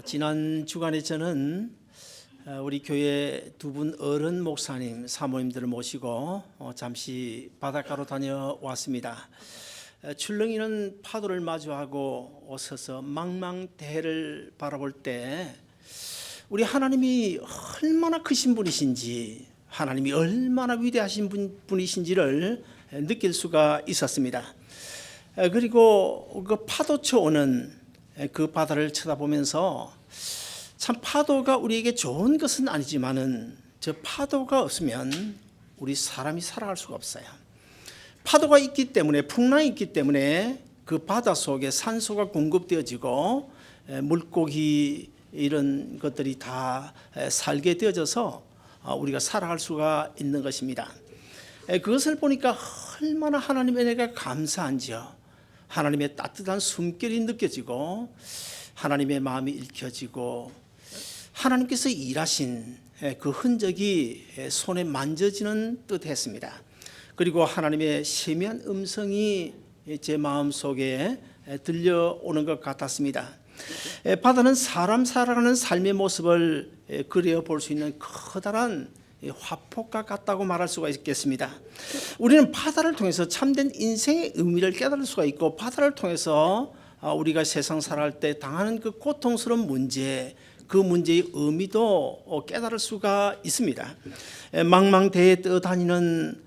지난 주간에 저는 우리 교회 두 분 어른 목사님, 사모님들을 모시고 잠시 바닷가로 다녀왔습니다. 출렁이는 파도를 마주하고 서서 망망대해를 바라볼 때 우리 하나님이 얼마나 크신 분이신지, 하나님이 얼마나 위대하신 분이신지를 느낄 수가 있었습니다. 그리고 그 파도쳐 오는 그 바다를 쳐다보면서 참 파도가 우리에게 좋은 것은 아니지만은 저 파도가 없으면 우리 사람이 살아갈 수가 없어요. 파도가 있기 때문에, 풍랑이 있기 때문에 그 바다 속에 산소가 공급되어지고 물고기 이런 것들이 다 살게 되어져서 우리가 살아갈 수가 있는 것입니다. 그것을 보니까 얼마나 하나님의 은혜가 감사한지요. 하나님의 따뜻한 숨결이 느껴지고 하나님의 마음이 읽혀지고 하나님께서 일하신 그 흔적이 손에 만져지는 듯했습니다. 그리고 하나님의 세미한 음성이 제 마음속에 들려오는 것 같았습니다. 바다는 사람 살아가는 삶의 모습을 그려볼 수 있는 커다란 화폭과 같다고 말할 수가 있겠습니다. 우리는 바다를 통해서 참된 인생의 의미를 깨달을 수가 있고, 바다를 통해서 우리가 세상 살아갈 때 당하는 그 고통스러운 문제, 그 문제의 의미도 깨달을 수가 있습니다. 망망대해에 떠다니는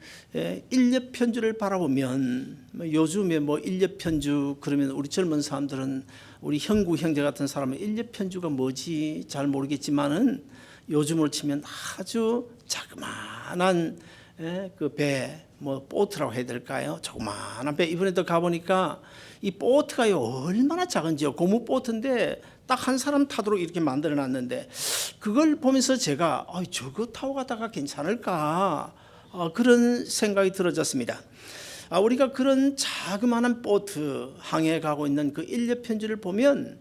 인력편주를 바라보면, 요즘에 인력편주 그러면 우리 젊은 사람들은, 우리 형구 형제 같은 사람은 인력편주가 뭐지 잘 모르겠지만은 요즘으로 치면 아주 자그마한 그 배, 보트라고 해야 될까요? 조그마한 배. 이번에도 가보니까 이 보트가요 얼마나 작은지요. 고무 보트인데 딱 한 사람 타도록 이렇게 만들어 놨는데, 그걸 보면서 제가 저거 타고 가다가 괜찮을까, 그런 생각이 들어졌습니다. 우리가 그런 자그마한 보트 항해 가고 있는 그 인력편지를 보면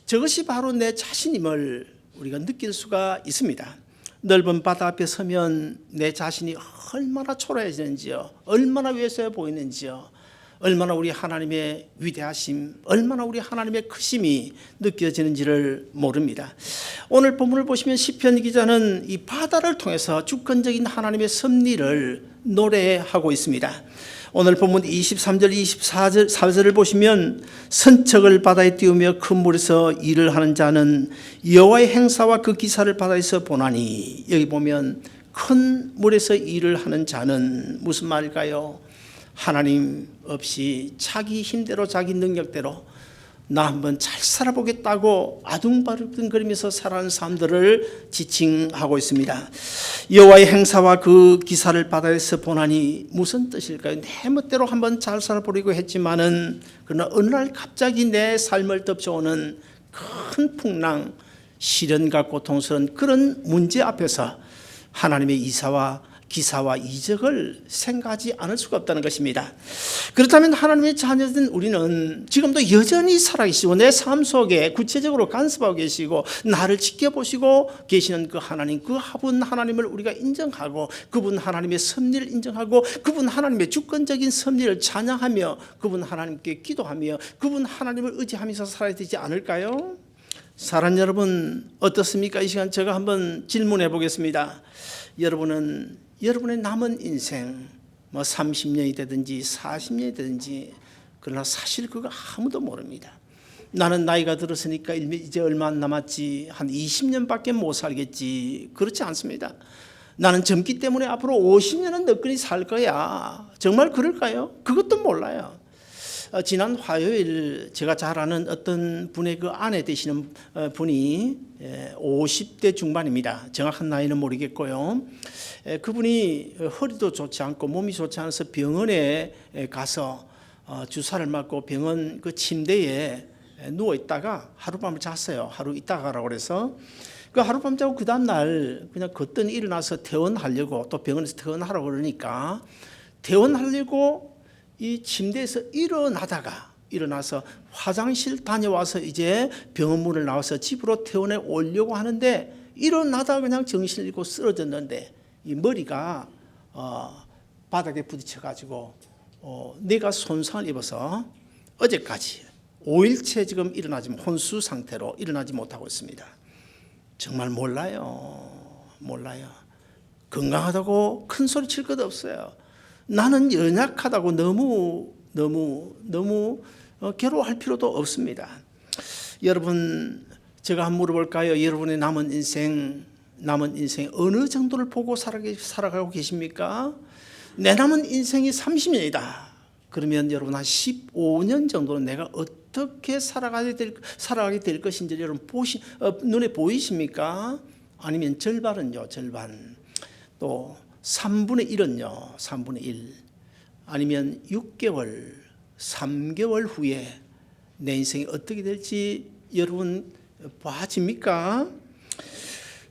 저것이 바로 내 자신임을 우리가 느낄 수가 있습니다. 넓은 바다 앞에 서면 내 자신이 얼마나 초라해지는지요, 얼마나 왜소해 보이는지요, 얼마나 우리 하나님의 위대하심, 얼마나 우리 하나님의 크심이 느껴지는지를 모릅니다. 오늘 본문을 보시면 시편 기자는 이 바다를 통해서 주권적인 하나님의 섭리를 노래하고 있습니다. 오늘 본문 23절 24절을 보시면, 선척을 바다에 띄우며 큰 물에서 일을 하는 자는 여호와의 행사와 그 기사를 바다에서 보나니. 여기 보면 큰 물에서 일을 하는 자는 무슨 말일까요? 하나님 없이 자기 힘대로 자기 능력대로 나 한번 잘 살아보겠다고 아둥바둥거리면서 살아가는 사람들을 지칭하고 있습니다. 여호와의 행사와 그 기사를 바다에서 보나니 무슨 뜻일까요? 내 멋대로 한번 잘 살아보려고 했지만은 그러나 어느 날 갑자기 내 삶을 덮쳐오는 큰 풍랑, 시련과 고통스러운 그런 문제 앞에서 하나님의 기사와 이적을 생각하지 않을 수가 없다는 것입니다. 그렇다면 하나님의 자녀된 우리는 지금도 여전히 살아계시고 내 삶 속에 구체적으로 간섭하고 계시고 나를 지켜보시고 계시는 그 하나님, 그 하분 하나님을 우리가 인정하고, 그분 하나님의 섭리를 인정하고, 그분 하나님의 주권적인 섭리를 찬양하며 그분 하나님께 기도하며 그분 하나님을 의지하면서 살아야 되지 않을까요? 사랑 여러분 어떻습니까? 이 시간 제가 한번 질문해 보겠습니다. 여러분의 남은 인생 30년이 되든지 40년이 되든지, 그러나 사실 그거 아무도 모릅니다. 나는 나이가 들었으니까 이제 얼마 안 남았지, 한 20년밖에 못 살겠지, 그렇지 않습니다. 나는 젊기 때문에 앞으로 50년은 너끈히 살 거야, 정말 그럴까요? 그것도 몰라요. 지난 화요일 제가 잘 아는 어떤 분의 그 아내 되시는 분이 50대 중반입니다. 정확한 나이는 모르겠고요. 그분이 허리도 좋지 않고 몸이 좋지 않아서 병원에 가서 주사를 맞고 병원 그 침대에 누워 있다가 하룻밤을 잤어요. 하루 있다가 가라고 그래서 그 하룻밤 자고 그 다음날 그냥 거뜬히 일어나서 퇴원하려고, 또 병원에서 퇴원하라고 그러니까 퇴원하려고 이 침대에서 일어나서 화장실 다녀와서 이제 병원 문을 나와서 집으로 퇴원해 오려고 하는데, 일어나다가 그냥 정신을 잃고 쓰러졌는데 이 머리가 바닥에 부딪혀 가지고 뇌가 손상을 입어서 어제까지 5일째 지금 혼수 상태로 일어나지 못하고 있습니다. 정말 몰라요. 건강하다고 큰 소리 칠 것 없어요. 나는 연약하다고 너무 괴로워할 필요도 없습니다. 여러분, 제가 한번 물어볼까요? 여러분의 남은 인생 어느 정도를 보고 살아가고 계십니까? 내 남은 인생이 30년이다. 그러면 여러분 한 15년 정도는 내가 어떻게 살아가게 될 것인지 여러분 눈에 보이십니까? 아니면 절반은요, 절반. 또 3분의 1은요, 3분의 1. 아니면 6개월, 3개월 후에 내 인생이 어떻게 될지 여러분 봐집니까?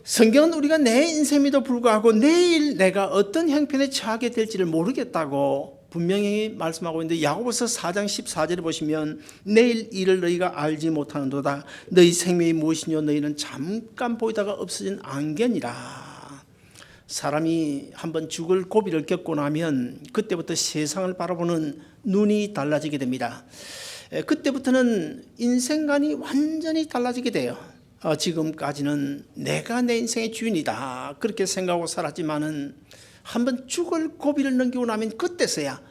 성경은 우리가 내 인생에도 불구하고 내일 내가 어떤 형편에 처하게 될지를 모르겠다고 분명히 말씀하고 있는데, 야고보서 4장 14절에 보시면 내일 일을 너희가 알지 못하는도다. 너희 생명이 무엇이뇨? 너희는 잠깐 보이다가 없어진 안개니라. 사람이 한번 죽을 고비를 겪고 나면 그때부터 세상을 바라보는 눈이 달라지게 됩니다. 그때부터는 인생관이 완전히 달라지게 돼요. 지금까지는 내가 내 인생의 주인이다 그렇게 생각하고 살았지만은 한번 죽을 고비를 넘기고 나면 그때서야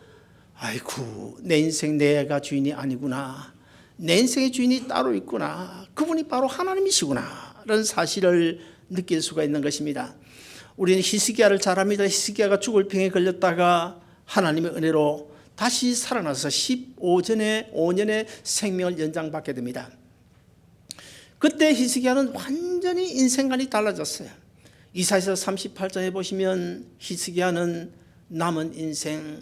아이고, 내 인생 내가 주인이 아니구나, 내 인생의 주인이 따로 있구나, 그분이 바로 하나님이시구나 라는 사실을 느낄 수가 있는 것입니다. 우리는 히스기야를 잘 압니다. 히스기야가 죽을 병에 걸렸다가 하나님의 은혜로 다시 살아나서 15년의 생명을 연장받게 됩니다. 그때 히스기야는 완전히 인생관이 달라졌어요. 이사야서 38장에 보시면 히스기야는 남은 인생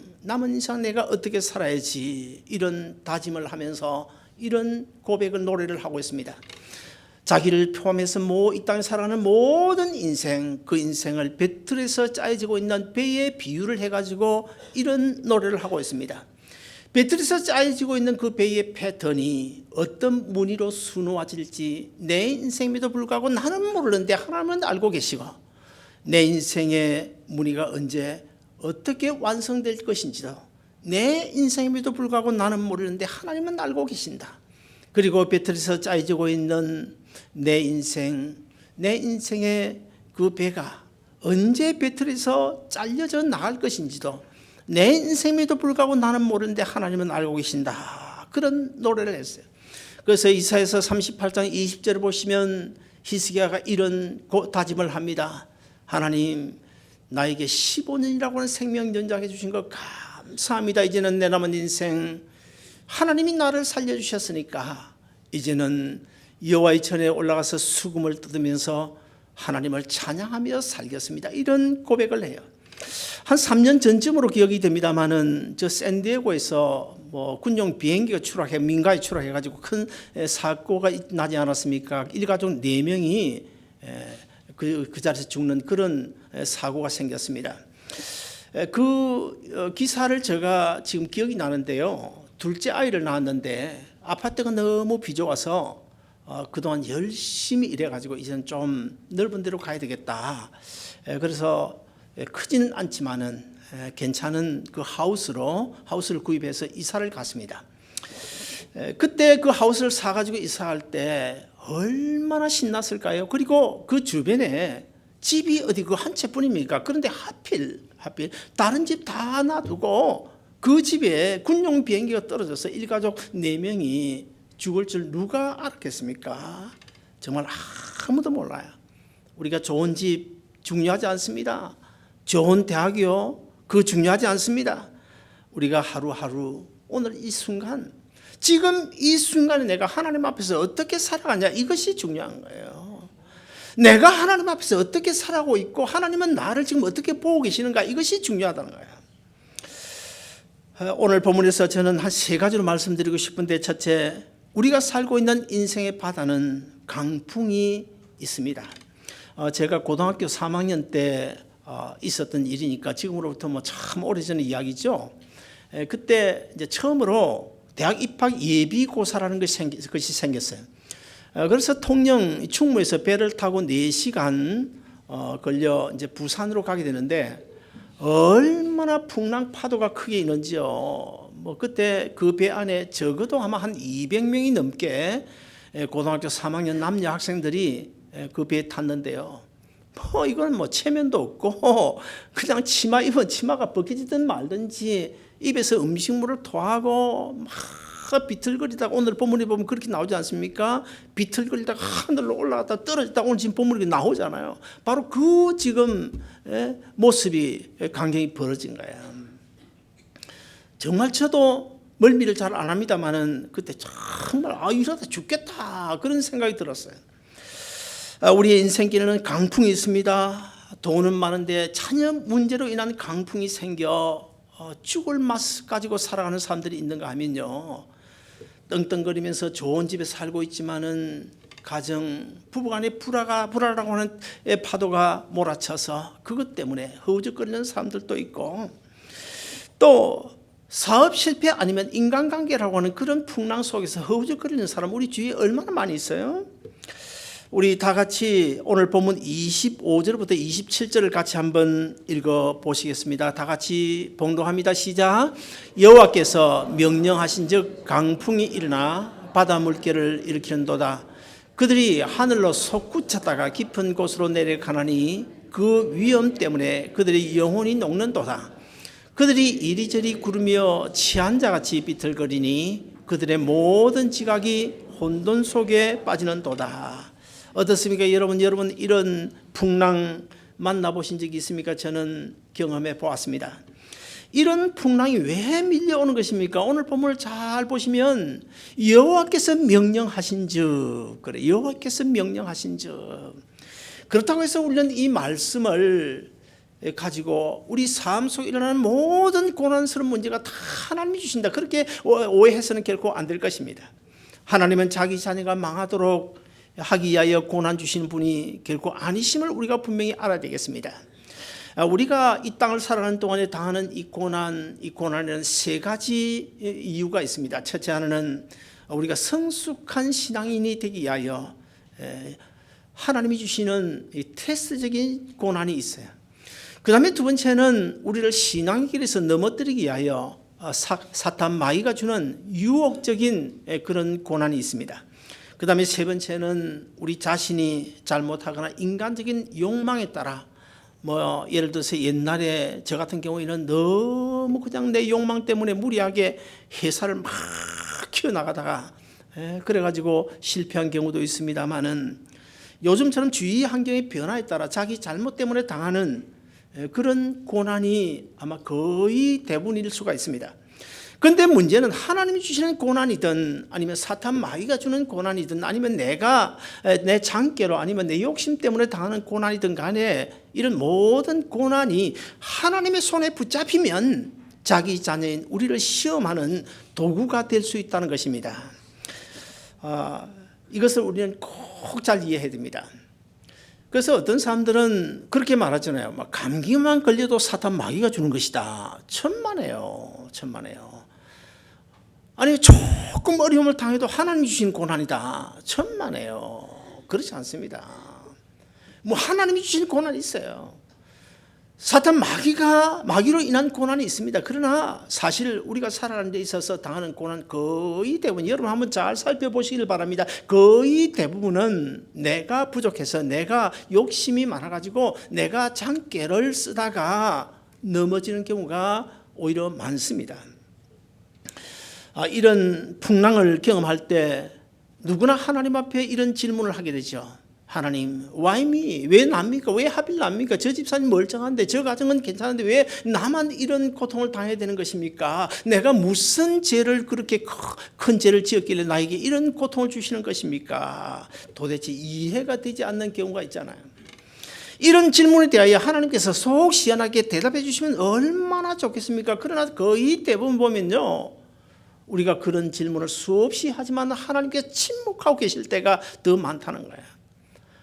내가 어떻게 살아야지 이런 다짐을 하면서 이런 고백을 노래를 하고 있습니다. 자기를 포함해서 이 땅에 살아가는 모든 인생, 그 인생을 배틀에서 짜여지고 있는 배에 비유를 해가지고 이런 노래를 하고 있습니다. 배틀에서 짜여지고 있는 그 배의 패턴이 어떤 무늬로 수놓아질지 내 인생에도 불구하고 나는 모르는데 하나님은 알고 계시고, 내 인생의 무늬가 언제 어떻게 완성될 것인지도 내 인생에도 불구하고 나는 모르는데 하나님은 알고 계신다. 그리고 배틀에서 짜여지고 있는 내 인생의 그 배가 언제 배틀에서 잘려져 나갈 것인지도 내 인생에도 불구하고 나는 모르는데 하나님은 알고 계신다. 그런 노래를 했어요. 그래서 이사야서 38장 20절을 보시면 히스기야가 이런 다짐을 합니다. 하나님, 나에게 15년이라고 하는 생명 연장해 주신 것 감사합니다. 이제는 내 남은 인생 하나님이 나를 살려주셨으니까 이제는 여호와의 전에 올라가서 수금을 뜯으면서 하나님을 찬양하며 살겠습니다. 이런 고백을 해요. 한 3년 전쯤으로 기억이 됩니다만은 저 샌디에고에서 군용 비행기가 민가에 추락해가지고 큰 사고가 나지 않았습니까? 일가족 4명이 그 자리에서 죽는 그런 사고가 생겼습니다. 그 기사를 제가 지금 기억이 나는데요. 둘째 아이를 낳았는데 아파트가 너무 비좁아서 그동안 열심히 일해가지고 이제는 좀 넓은 데로 가야 되겠다. 그래서 크지는 않지만은 괜찮은 그 하우스를 구입해서 이사를 갔습니다. 그때 그 하우스를 사가지고 이사할 때 얼마나 신났을까요? 그리고 그 주변에 집이 어디 그 한 채뿐입니까? 그런데 하필 다른 집 다 놔두고 그 집에 군용 비행기가 떨어져서 일가족 4명이 죽을 줄 누가 알았겠습니까? 정말 아무도 몰라요. 우리가 좋은 집 중요하지 않습니다. 좋은 대학이요, 그거 중요하지 않습니다. 우리가 하루하루 오늘 이 순간, 지금 이 순간에 내가 하나님 앞에서 어떻게 살아가냐, 이것이 중요한 거예요. 내가 하나님 앞에서 어떻게 살아가고 있고 하나님은 나를 지금 어떻게 보고 계시는가, 이것이 중요하다는 거예요. 오늘 본문에서 저는 한 3가지로 말씀드리고 싶은데, 첫째, 우리가 살고 있는 인생의 바다는 강풍이 있습니다. 제가 고등학교 3학년 때 있었던 일이니까 지금으로부터 참 오래전의 이야기죠. 그때 이제 처음으로 대학 입학 예비고사라는 것이 생겼어요. 그래서 통영 충무에서 배를 타고 4시간 걸려 이제 부산으로 가게 되는데 얼마나 풍랑 파도가 크게 있는지요. 뭐 그때 그 배 안에 적어도 아마 한 200명이 넘게 고등학교 3학년 남녀 학생들이 그 배에 탔는데요. 뭐 이건 뭐 체면도 없고 그냥 치마 입은 치마가 벗겨지든 말든지 입에서 음식물을 토하고 막 비틀거리다가 오늘 본문에 보면 그렇게 나오지 않습니까? 비틀거리다가 하늘로 올라갔다 떨어졌다 오늘 지금 본문에 나오잖아요. 바로 그 지금 모습이 광경이 벌어진 거예요. 정말 저도 멀미를 잘 안 합니다만은 그때 정말 이러다 죽겠다 그런 생각이 들었어요. 우리의 인생길에는 강풍이 있습니다. 돈은 많은데 자녀 문제로 인한 강풍이 생겨 죽을 맛 가지고 살아가는 사람들이 있는가 하면요, 떵떵거리면서 좋은 집에 살고 있지만은 가정 부부간의 불화라고 하는 파도가 몰아쳐서 그것 때문에 허우적거리는 사람들도 있고, 또 사업 실패 아니면 인간관계라고 하는 그런 풍랑 속에서 허우적거리는 사람 우리 주위에 얼마나 많이 있어요. 우리 다 같이 오늘 본문 25절부터 27절을 같이 한번 읽어 보시겠습니다. 다 같이 봉독합니다. 시작. 여호와께서 명령하신 즉 강풍이 일어나 바다 물결을 일으키는도다. 그들이 하늘로 솟구쳤다가 깊은 곳으로 내려가나니 그 위험 때문에 그들이 영혼이 녹는도다. 그들이 이리저리 구르며 취한 자같이 비틀거리니 그들의 모든 지각이 혼돈 속에 빠지는도다. 어떻습니까? 여러분 이런 풍랑 만나보신 적이 있습니까? 저는 경험해 보았습니다. 이런 풍랑이 왜 밀려오는 것입니까? 오늘 본문을 잘 보시면 여호와께서 명령하신즉, 그래, 여호와께서 명령하신즉. 그렇다고 해서 우리는 이 말씀을 가지고 우리 삶 속에 일어나는 모든 고난스러운 문제가 다 하나님이 주신다, 그렇게 오해해서는 결코 안 될 것입니다. 하나님은 자기 자녀가 망하도록 하기 위하여 고난 주시는 분이 결코 아니심을 우리가 분명히 알아야 되겠습니다. 우리가 이 땅을 살아가는 동안에 당하는 이 고난에는 세 가지 이유가 있습니다. 첫째 하나는 우리가 성숙한 신앙인이 되기 위하여 하나님이 주시는 테스트적인 고난이 있어요. 그 다음에 두 번째는 우리를 신앙의 길에서 넘어뜨리기 위하여 사탄 마귀가 주는 유혹적인 그런 고난이 있습니다. 그 다음에 세 번째는 우리 자신이 잘못하거나 인간적인 욕망에 따라, 뭐 예를 들어서 옛날에 저 같은 경우에는 너무 그냥 내 욕망 때문에 무리하게 회사를 막 키워나가다가 그래가지고 실패한 경우도 있습니다만은, 요즘처럼 주위 환경의 변화에 따라 자기 잘못 때문에 당하는 그런 고난이 아마 거의 대부분일 수가 있습니다. 그런데 문제는 하나님이 주시는 고난이든 아니면 사탄 마귀가 주는 고난이든 아니면 내가 내 장깨로 아니면 내 욕심 때문에 당하는 고난이든 간에 이런 모든 고난이 하나님의 손에 붙잡히면 자기 자녀인 우리를 시험하는 도구가 될 수 있다는 것입니다. 이것을 우리는 꼭 잘 이해해야 됩니다. 그래서 어떤 사람들은 그렇게 말하잖아요. 막 감기만 걸려도 사탄 마귀가 주는 것이다. 천만에요. 아니 조금 어려움을 당해도 하나님 주신 고난이다. 천만에요. 그렇지 않습니다. 뭐 하나님이 주신 고난이 있어요. 사탄 마귀로 인한 고난이 있습니다. 그러나 사실 우리가 살아가는 데 있어서 당하는 고난 거의 대부분, 여러분 한번 잘 살펴보시길 바랍니다. 거의 대부분은 내가 부족해서, 내가 욕심이 많아가지고 내가 장깨를 쓰다가 넘어지는 경우가 오히려 많습니다. 이런 풍랑을 경험할 때 누구나 하나님 앞에 이런 질문을 하게 되죠. 하나님, why me? 왜 납니까? 왜 하필 납니까? 저 집사님 멀쩡한데, 저 가정은 괜찮은데 왜 나만 이런 고통을 당해야 되는 것입니까? 내가 무슨 죄를, 그렇게 큰 죄를 지었길래 나에게 이런 고통을 주시는 것입니까? 도대체 이해가 되지 않는 경우가 있잖아요. 이런 질문에 대하여 하나님께서 속 시원하게 대답해 주시면 얼마나 좋겠습니까? 그러나 거의 대부분 보면요, 우리가 그런 질문을 수없이 하지만 하나님께서 침묵하고 계실 때가 더 많다는 거예요.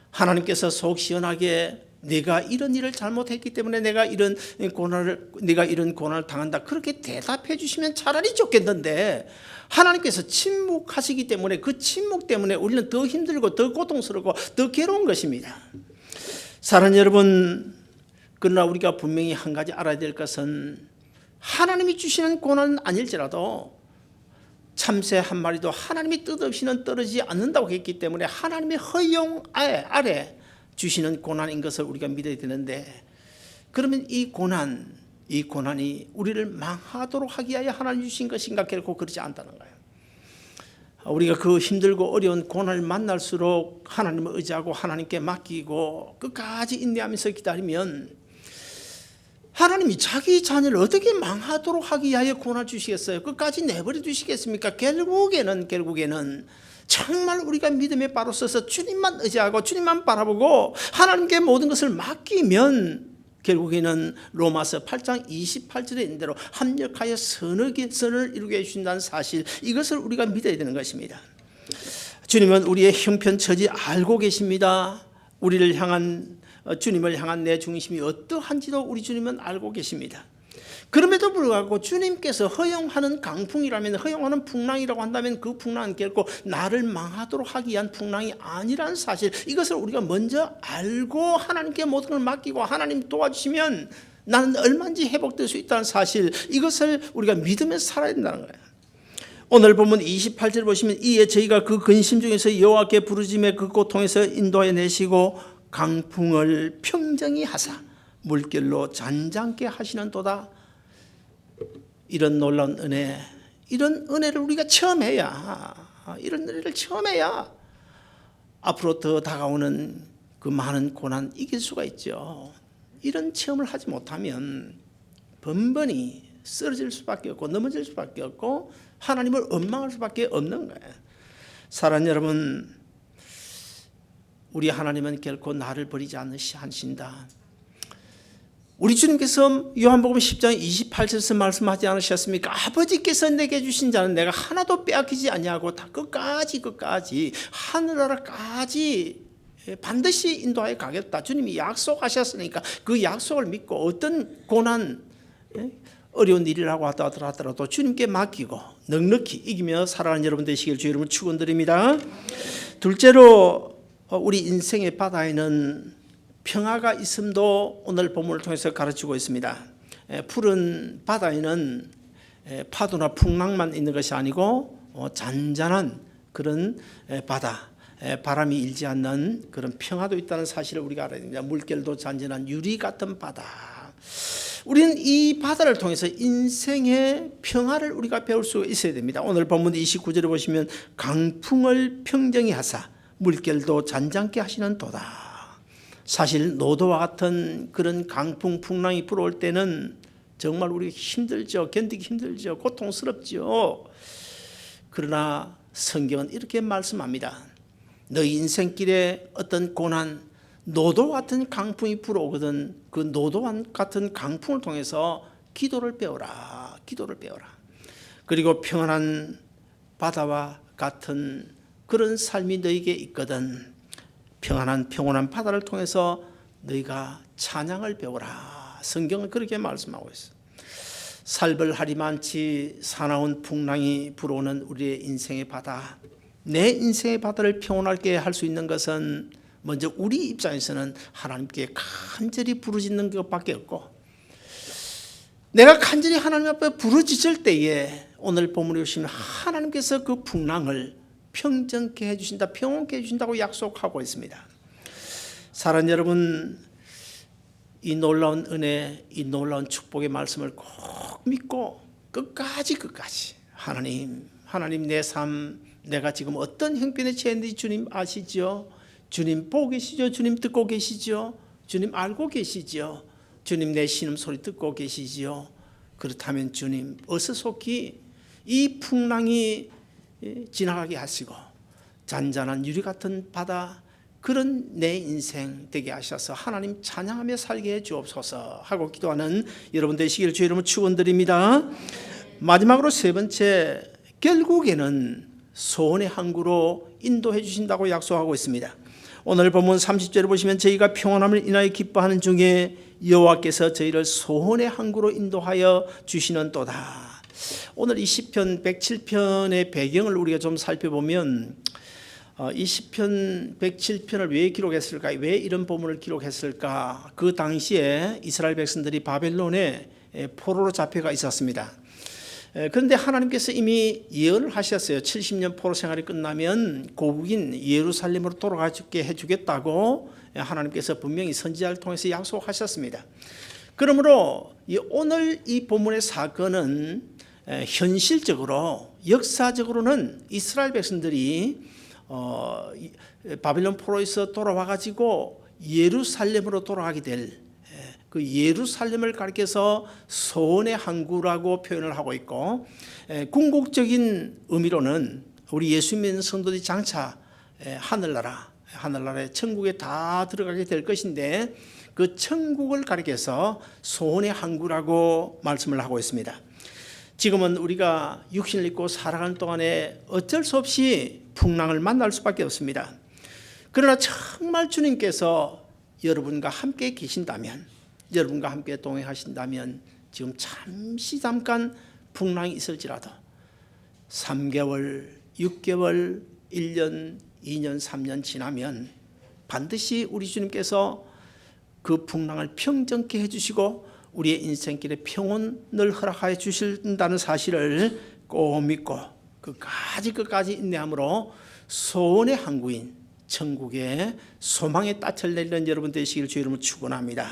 하나님께서 속 시원하게 내가 이런 일을 잘못했기 때문에 내가 이런 고난을 당한다, 그렇게 대답해 주시면 차라리 좋겠는데, 하나님께서 침묵하시기 때문에 그 침묵 때문에 우리는 더 힘들고 더 고통스럽고 더 괴로운 것입니다. 사랑하는 여러분, 그러나 우리가 분명히 한 가지 알아야 될 것은 하나님이 주시는 고난은 아닐지라도 참새 한 마리도 하나님이 뜻없이는 떨어지지 않는다고 했기 때문에 하나님의 허용 아래 주시는 고난인 것을 우리가 믿어야 되는데, 그러면 이 고난이 우리를 망하도록 하기 위하여 하나님 주신 것인가? 결코 그렇지 않다는 거예요. 우리가 그 힘들고 어려운 고난을 만날수록 하나님을 의지하고 하나님께 맡기고 끝까지 인내하면서 기다리면 하나님이 자기 자녀를 어떻게 망하도록 하기 위하여 고난 주시겠어요? 끝까지 내버려 두시겠습니까? 결국에는 정말 우리가 믿음에 바로 서서 주님만 의지하고 주님만 바라보고 하나님께 모든 것을 맡기면 결국에는 로마서 8장 28절에 있는 대로 합력하여 선을 이루게 해주신다는 사실, 이것을 우리가 믿어야 되는 것입니다. 주님은 우리의 형편처지 알고 계십니다. 주님을 향한 내 중심이 어떠한지도 우리 주님은 알고 계십니다. 그럼에도 불구하고 주님께서 허용하는 강풍이라면, 허용하는 풍랑이라고 한다면 그 풍랑은 결코 나를 망하도록 하기 위한 풍랑이 아니라는 사실, 이것을 우리가 먼저 알고 하나님께 모든 걸 맡기고 하나님 도와주시면 나는 얼마든지 회복될 수 있다는 사실, 이것을 우리가 믿으면서 살아야 된다는 거예요. 오늘 본문 28절 보시면, 이에 저희가 그 근심 중에서 여호와께 부르짖음에 그 고통에서 인도해 내시고 강풍을 평정히 하사 물결로 잔잔케 하시는도다. 이런 놀라운 은혜, 이런 은혜를 우리가 체험해야, 앞으로 더 다가오는 그 많은 고난 이길 수가 있죠. 이런 체험을 하지 못하면 번번이 쓰러질 수밖에 없고 넘어질 수밖에 없고 하나님을 원망할 수밖에 없는 거예요. 사랑하는 여러분, 우리 하나님은 결코 나를 버리지 않으신다. 우리 주님께서 요한복음 10장 28절에서 말씀하지 않으셨습니까? 아버지께서 내게 주신 자는 내가 하나도 빼앗기지 아니하고 다 끝까지 하늘나라까지 반드시 인도하여 가겠다. 주님이 약속하셨으니까 그 약속을 믿고 어떤 고난, 어려운 일이라고 하더라도 주님께 맡기고 넉넉히 이기며 살아가는 여러분 되시길 주의 이름으로 축원드립니다. 둘째로, 우리 인생의 바다에는 평화가 있음도 오늘 본문을 통해서 가르치고 있습니다. 푸른 바다에는 파도나 풍랑만 있는 것이 아니고 잔잔한 그런 바다, 바람이 일지 않는 그런 평화도 있다는 사실을 우리가 알아야 됩니다. 물결도 잔잔한 유리 같은 바다. 우리는 이 바다를 통해서 인생의 평화를 우리가 배울 수 있어야 됩니다. 오늘 본문 29절에 보시면 강풍을 평정히 하사 물결도 잔잔케 하시는 도다. 사실 노도와 같은 그런 강풍 풍랑이 불어올 때는 정말 우리 힘들죠. 견디기 힘들죠. 고통스럽죠. 그러나 성경은 이렇게 말씀합니다. 너희 인생길에 어떤 고난, 노도 같은 강풍이 불어오거든 그 노도 같은 강풍을 통해서 기도를 배워라. 그리고 평안한 바다와 같은 그런 삶이 너에게 있거든 평온한 바다를 통해서 너희가 찬양을 배워라. 성경은 그렇게 말씀하고 있어요. 살벌하리만치 사나운 풍랑이 불어오는 우리의 인생의 바다, 내 인생의 바다를 평온하게 할 수 있는 것은 먼저 우리 입장에서는 하나님께 간절히 부르짖는 것밖에 없고, 내가 간절히 하나님 앞에 부르짖을 때에 오늘 본문에 보시면 하나님께서 그 풍랑을 평정케 해주신다, 평온케 해주신다고 약속하고 있습니다. 사랑하는 여러분, 이 놀라운 은혜, 이 놀라운 축복의 말씀을 꼭 믿고 끝까지 하나님 내 삶, 내가 지금 어떤 형편에 처했는지 주님 아시죠? 주님 보고 계시죠? 주님 듣고 계시죠? 주님 알고 계시죠? 주님 내 신음소리 듣고 계시죠? 그렇다면 주님 어서 속히 이 풍랑이 지나가게 하시고 잔잔한 유리 같은 바다, 그런 내 인생 되게 하셔서 하나님 찬양하며 살게 해 주옵소서 하고 기도하는 여러분 되시기를 주의 이름으로 축원드립니다. 마지막으로 세 번째, 결국에는 소원의 항구로 인도해 주신다고 약속하고 있습니다. 오늘 본문 30절을 보시면 저희가 평안함을 인하여 기뻐하는 중에 여호와께서 저희를 소원의 항구로 인도하여 주시는도다. 오늘 이 시편 107편의 배경을 우리가 좀 살펴보면 이 시편 107편을 왜 기록했을까? 왜 이런 본문을 기록했을까? 그 당시에 이스라엘 백성들이 바벨론에 포로로 잡혀가 있었습니다. 그런데 하나님께서 이미 예언을 하셨어요. 70년 포로 생활이 끝나면 고국인 예루살렘으로 돌아가게 해주겠다고 하나님께서 분명히 선지자를 통해서 약속하셨습니다. 그러므로 오늘 이 본문의 사건은 현실적으로 역사적으로는 이스라엘 백성들이 바빌론 포로에서 돌아와 가지고 예루살렘으로 돌아가게 될 그 예루살렘을 가리켜서 소원의 항구라고 표현을 하고 있고, 궁극적인 의미로는 우리 예수 믿는 성도들이 장차 하늘나라의 천국에 다 들어가게 될 것인데, 그 천국을 가리켜서 소원의 항구라고 말씀을 하고 있습니다. 지금은 우리가 육신을 입고 살아가는 동안에 어쩔 수 없이 풍랑을 만날 수밖에 없습니다. 그러나 정말 주님께서 여러분과 함께 계신다면, 여러분과 함께 동행하신다면 지금 잠깐 풍랑이 있을지라도 3개월, 6개월, 1년, 2년, 3년 지나면 반드시 우리 주님께서 그 풍랑을 평정케 해주시고 우리의 인생길에 평온을 허락하여 주신다는 사실을 꼭 믿고 끝까지 인내함으로 소원의 항구인 천국의 소망의 따뜻을 내리는 여러분 되시기를 주의 이름으로 축원합니다.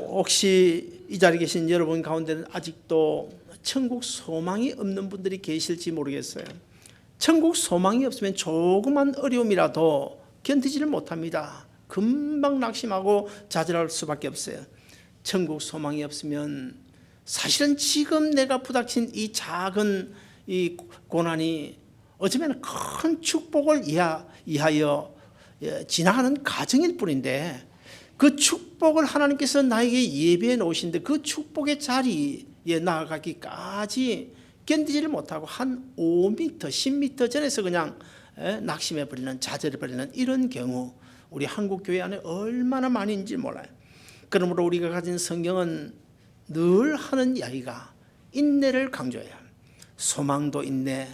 혹시 이 자리에 계신 여러분 가운데는 아직도 천국 소망이 없는 분들이 계실지 모르겠어요. 천국 소망이 없으면 조그만 어려움이라도 견디지를 못합니다. 금방 낙심하고 좌절할 수밖에 없어요. 천국 소망이 없으면 사실은 지금 내가 부닥친 이 작은 이 고난이 어쩌면 큰 축복을 이하여 지나가는 과정일 뿐인데, 그 축복을 하나님께서 나에게 예비해 놓으신데 그 축복의 자리에 나아가기까지 견디지를 못하고 한 5m, 10m 전에서 그냥 낙심해 버리는, 좌절해 버리는 이런 경우 우리 한국 교회 안에 얼마나 많이 있는지 몰라요. 그러므로 우리가 가진 성경은 늘 하는 이야기가 인내를 강조해요. 소망도 인내,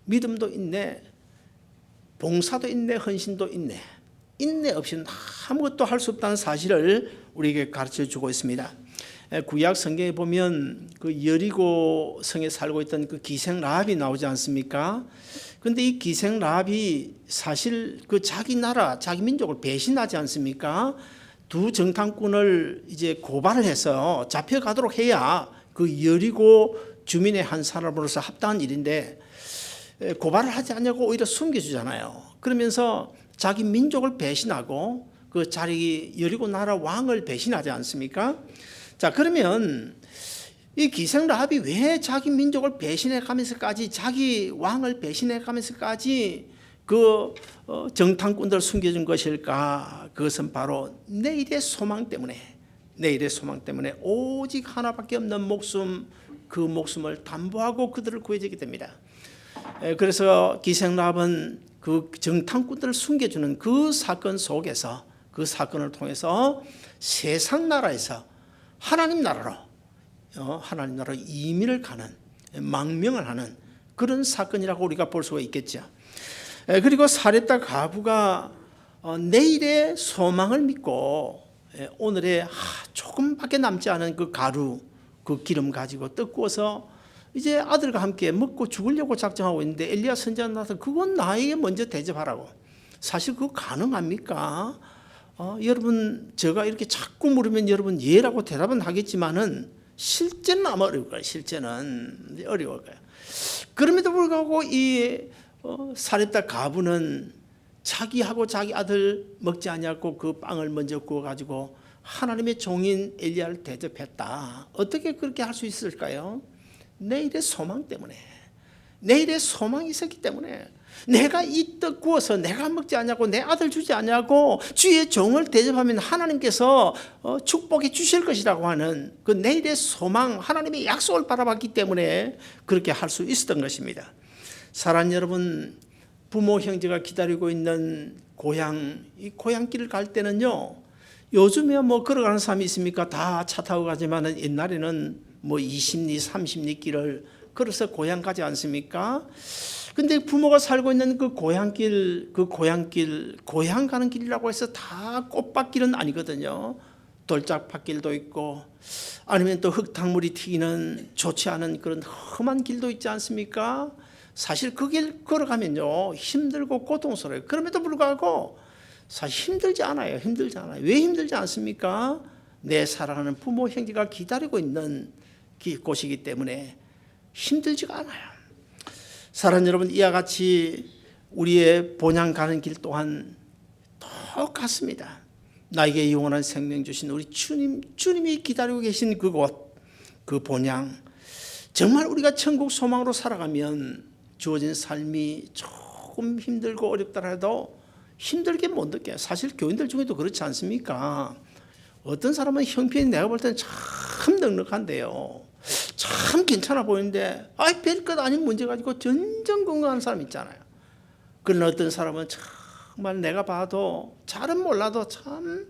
믿음도 인내, 봉사도 인내, 헌신도 인내. 인내 없이는 아무것도 할 수 없다는 사실을 우리에게 가르쳐 주고 있습니다. 구약 성경에 보면 그 여리고 성에 살고 있던 그 기생 라합이 나오지 않습니까? 근데 이 기생 라합이 사실 그 자기 나라, 자기 민족을 배신하지 않습니까? 두 정탐꾼을 이제 고발을 해서 잡혀가도록 해야 그 여리고 주민의 한 사람으로서 합당한 일인데, 고발을 하지 않냐고 오히려 숨겨주잖아요. 그러면서 자기 민족을 배신하고 그 자기 여리고 나라 왕을 배신하지 않습니까? 자, 그러면 이 기생 라합이 왜 자기 민족을 배신해 가면서까지, 자기 왕을 배신해 가면서까지 그 정탐꾼들을 숨겨준 것일까? 그것은 바로 내일의 소망 때문에 오직 하나밖에 없는 목숨, 그 목숨을 담보하고 그들을 구해주게 됩니다. 그래서 기생 라합은 그 정탐꾼들을 숨겨주는 그 사건 속에서, 그 사건을 통해서 세상 나라에서 하나님 나라로 이민을 가는, 망명을 하는 그런 사건이라고 우리가 볼 수가 있겠죠. 그리고 사렙다 과부가 내일의 소망을 믿고 오늘의 조금밖에 남지 않은 그 가루, 그 기름 가지고 떡 구워서 이제 아들과 함께 먹고 죽으려고 작정하고 있는데, 엘리야 선지자가 나서 그건 나에게 먼저 대접하라고. 사실 그거 가능합니까? 여러분, 제가 이렇게 자꾸 물으면 여러분 예라고 대답은 하겠지만은 실제는 아마 어려울 거예요. 실제는 어려울 거예요. 그럼에도 불구하고 이 사렙다 과부는 자기하고 자기 아들 먹지 않냐고 그 빵을 먼저 구워 가지고 하나님의 종인 엘리야를 대접했다. 어떻게 그렇게 할 수 있을까요? 내일의 소망 때문에, 내일의 소망이 있었기 때문에. 내가 이 떡 구워서 내가 먹지 않냐고, 내 아들 주지 않냐고 주의 종을 대접하면 하나님께서 축복해 주실 것이라고 하는 그 내일의 소망, 하나님의 약속을 바라봤기 때문에 그렇게 할 수 있었던 것입니다. 사랑하는 여러분, 부모 형제가 기다리고 있는 고향, 이 고향길을 갈 때는요, 요즘에 뭐 걸어가는 사람이 있습니까? 다 차 타고 가지만은 옛날에는 뭐 20리, 30리 길을 걸어서 고향 가지 않습니까? 근데 부모가 살고 있는 그 고향길, 고향 가는 길이라고 해서 다 꽃밭길은 아니거든요. 돌짝밭길도 있고 아니면 또 흙탕물이 튀기는 좋지 않은 그런 험한 길도 있지 않습니까? 사실 그 길 걸어가면요 힘들고 고통스러워요. 그럼에도 불구하고 사실 힘들지 않아요. 힘들지 않아요. 왜 힘들지 않습니까? 내 사랑하는 부모 형제가 기다리고 있는 곳이기 때문에 힘들지가 않아요. 사랑하는 여러분, 이와 같이 우리의 본향 가는 길 또한 똑같습니다. 나에게 영원한 생명 주신 우리 주님이 기다리고 계신 그곳, 그 본향, 정말 우리가 천국 소망으로 살아가면 주어진 삶이 조금 힘들고 어렵더라도 힘들게 못 느껴요. 사실 교인들 중에도 그렇지 않습니까? 어떤 사람은 형편이 내가 볼 때는 참 넉넉한데요, 참 괜찮아 보이는데 별것 아닌 문제 가지고 전전긍긍하는 사람 있잖아요. 그러나 어떤 사람은 정말 내가 봐도 잘은 몰라도 참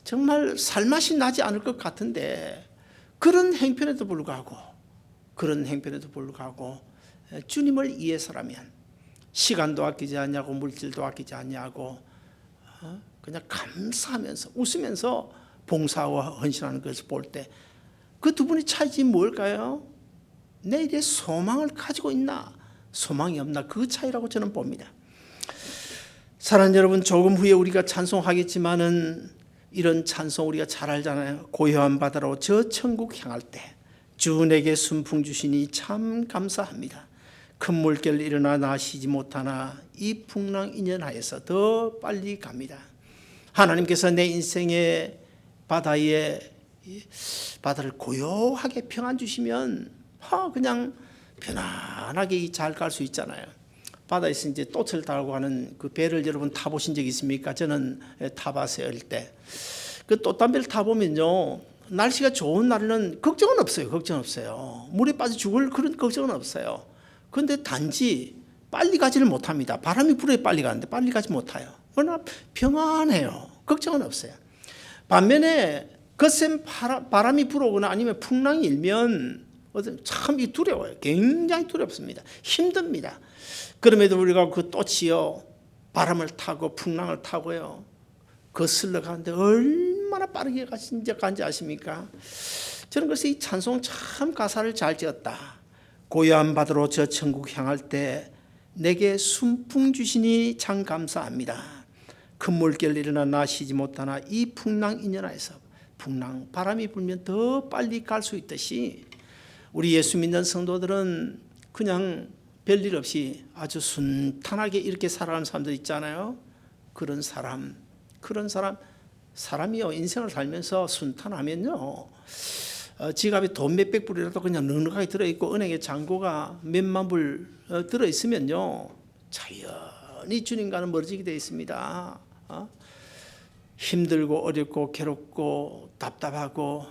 정말 살맛이 나지 않을 것 같은데 그런 형편에도 불구하고 주님을 위해서라면 시간도 아끼지 않냐고 물질도 아끼지 않냐고 그냥 감사하면서 웃으면서 봉사와 헌신하는 것을 볼 때 그 두 분의 차이점이 뭘까요? 내일의 소망을 가지고 있나 소망이 없나, 그 차이라고 저는 봅니다. 사랑하는 여러분, 조금 후에 우리가 찬송하겠지만은 이런 찬송 우리가 잘 알잖아요. 고요한 바다로 저 천국 향할 때 주 내게 순풍 주시니 참 감사합니다. 큰 물결 일어나 나 쉬지 못하나 이 풍랑 인연하여서 더 빨리 갑니다. 하나님께서 내 인생의 바다를 고요하게 평안 주시면 그냥 편안하게 잘 갈 수 있잖아요. 바다에서 이제 돛을 달고 가는 그 배를 여러분 타보신 적 있습니까? 저는 타봤어요. 어릴 때. 그 돛담배를 타보면요, 날씨가 좋은 날에는 걱정은 없어요. 물에 빠져 죽을 그런 걱정은 없어요. 그런데 단지 빨리 가지를 못합니다. 바람이 불어야 빨리 가는데 빨리 가지 못해요. 그러나 평안해요. 걱정은 없어요. 반면에 거센 바람이 불어오거나 아니면 풍랑이 일면 참 두려워요. 굉장히 두렵습니다. 힘듭니다. 그럼에도 우리가 그 돛이요 바람을 타고 풍랑을 타고요 거슬러 가는데 얼마나 빠르게 간지 아십니까? 저는 그래서 이 찬송 참 가사를 잘 지었다. 고요한 바다로 저 천국 향할 때 내게 순풍 주시니 참 감사합니다. 큰 물결 일어나 나 쉬지 못하나 이 풍랑 인연하여서 바람이 불면 더 빨리 갈 수 있듯이 우리 예수 믿는 성도들은 그냥 별일 없이 아주 순탄하게 이렇게 살아가는 사람들 있잖아요. 그런 사람이요 인생을 살면서 순탄하면요 지갑에 돈 몇백 불이라도 그냥 넉넉하게 들어있고 은행에 잔고가 몇만 불 들어있으면요 자연히 주님과는 멀어지게 되어 있습니다. 힘들고 어렵고 괴롭고 답답하고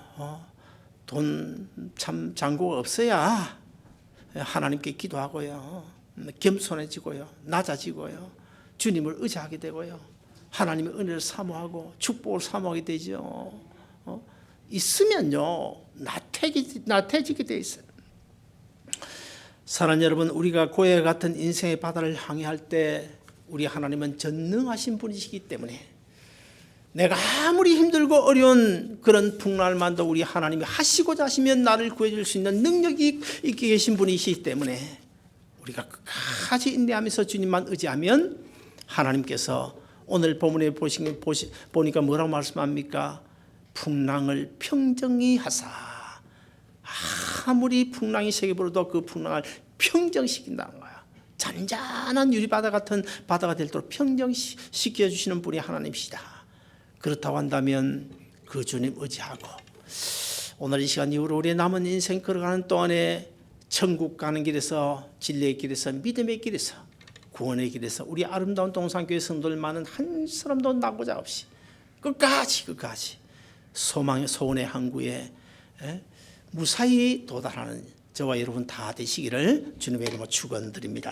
돈 참 잔고가 없어야 하나님께 기도하고요 겸손해지고요 낮아지고요 주님을 의지하게 되고요 하나님의 은혜를 사모하고 축복을 사모하게 되죠. 있으면요 나태해지게 돼 있어요. 사랑하는 여러분, 우리가 고해 같은 인생의 바다를 항해할 때 우리 하나님은 전능하신 분이시기 때문에 내가 아무리 힘들고 어려운 그런 풍랑만도 우리 하나님이 하시고자 하시면 나를 구해줄 수 있는 능력이 있게 계신 분이시기 때문에 우리가 끝까지 인내하면서 주님만 의지하면 하나님께서 오늘 본문에 보니까 뭐라고 말씀합니까? 풍랑을 평정히 하사. 아무리 풍랑이 세게 불어도 그 풍랑을 평정시킨다는 거야. 잔잔한 유리바다 같은 바다가 될도록 평정시켜주시는 분이 하나님이시다. 그렇다고 한다면 그 주님 의지하고 오늘 이 시간 이후로 우리의 남은 인생 걸어가는 동안에 천국 가는 길에서 진리의 길에서 믿음의 길에서 구원의 길에서 우리 아름다운 동산교회 성도들만은 한 사람도 나고자 없이 끝까지 소망의 소원의 항구에 무사히 도달하는 저와 여러분 다 되시기를 주님의 이름으로 축원드립니다.